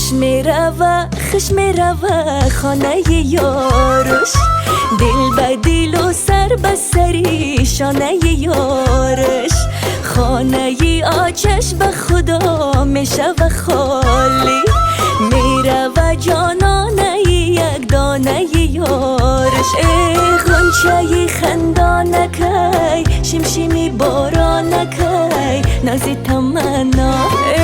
خشم روه خانه یارش، دل به دل و سر به سری شانه یارش. خانه آتش به خدا میشه و خالی، میره و جانانه یک دانه یارش. ای غنچه خندانکی، شمشمی بارانکی، نازی تمنا. ای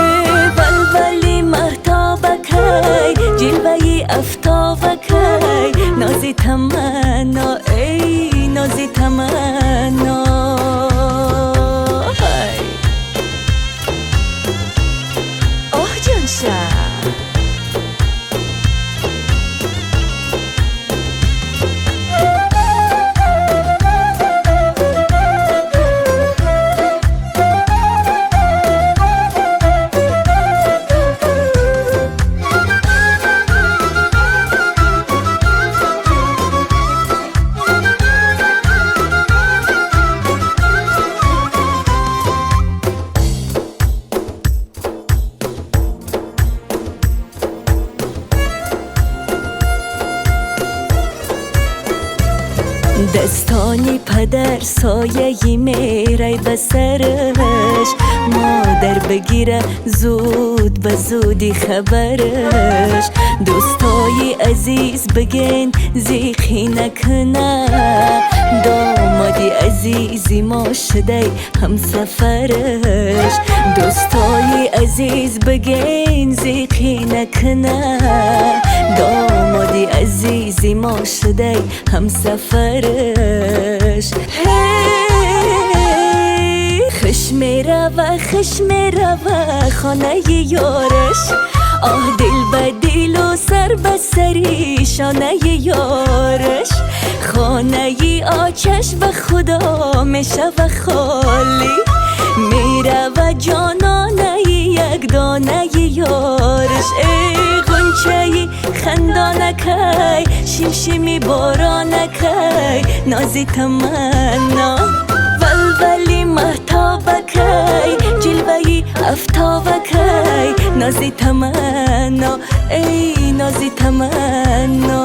ولولی مهتابکی، جلوه افتابکی، نازی تمنا. ای نازی تمنا. آه جان شد دستانی پدر سایه میره به سرش، مادر بگیره زود به زودی خبرش. دوستای عزیز بگین زیخی نکنه، دامادی عزیزی ما شده هم سفرش. دوستای عزیز بگین زیخی نکنه، دامادی عزیزی ما شده هم سفرش. خشم روه خانه یارش، آه دل به دل و سر به سری شانه یارش. خانه آتش به خدا میشه و خالی، میره و جانانه یک دانه یارش. ای غنچه خندانکی، شمشمی بارانکی، نازی تمنا. ولولی مهتابکی، جلوه افتابکی، نازی تمنا. ای نازی تمنا.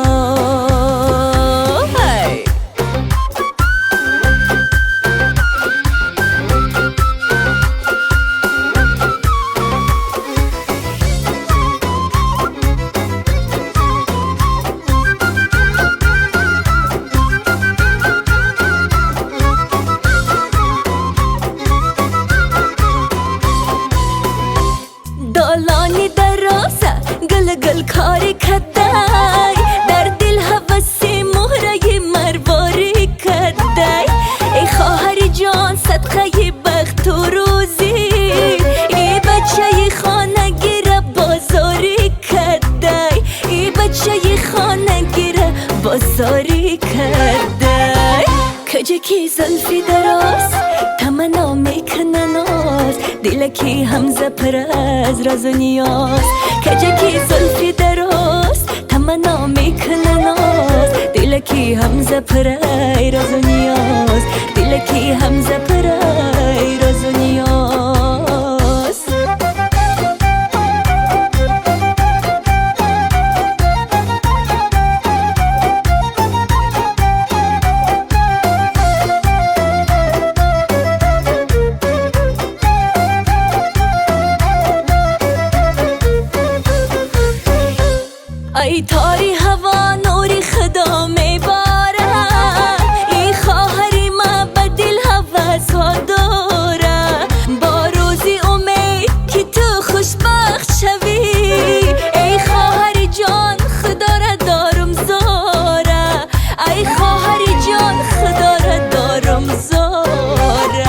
دالانی درازه گل کاری کدای، در دل حوثی مهره مرواری کدای. ای خواهر جان صدقه بخت و روزی، ای بچه خانه گیره بازاری کدای، ای بچه خانه گیره بازاری کدای. کجکی زلفی دراز تمنا میکنه ناز، دلکی همزه پر از راز و نیاز. کجکی زلفی دراز تمنا میکنه ناز، دلکی همزه پر از راز و نیاز، دلکی همزه پر از راز و نیاز. ای تاری هوا نوری خدا میباره، ای خواهری ما به دل هوس ها داره. با روزی امید که تو خوشبخت شوی، ای خواهری جان خدا را دارم زاره، ای خواهری جان خدا را دارم زاره.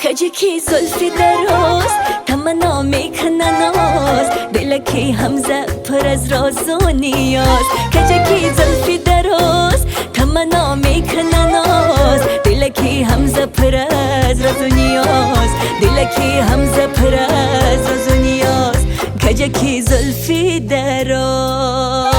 کجکی زلفی دراز تمنا میکنه ناز، دلکی همزه پر از راز و نیاز. کجکی زلفی دراز تمنا میکنه ناز، دلکی همزه پر از راز و نیاز، دلکی همزه پر از راز و نیاز. کجکی زلفی دراز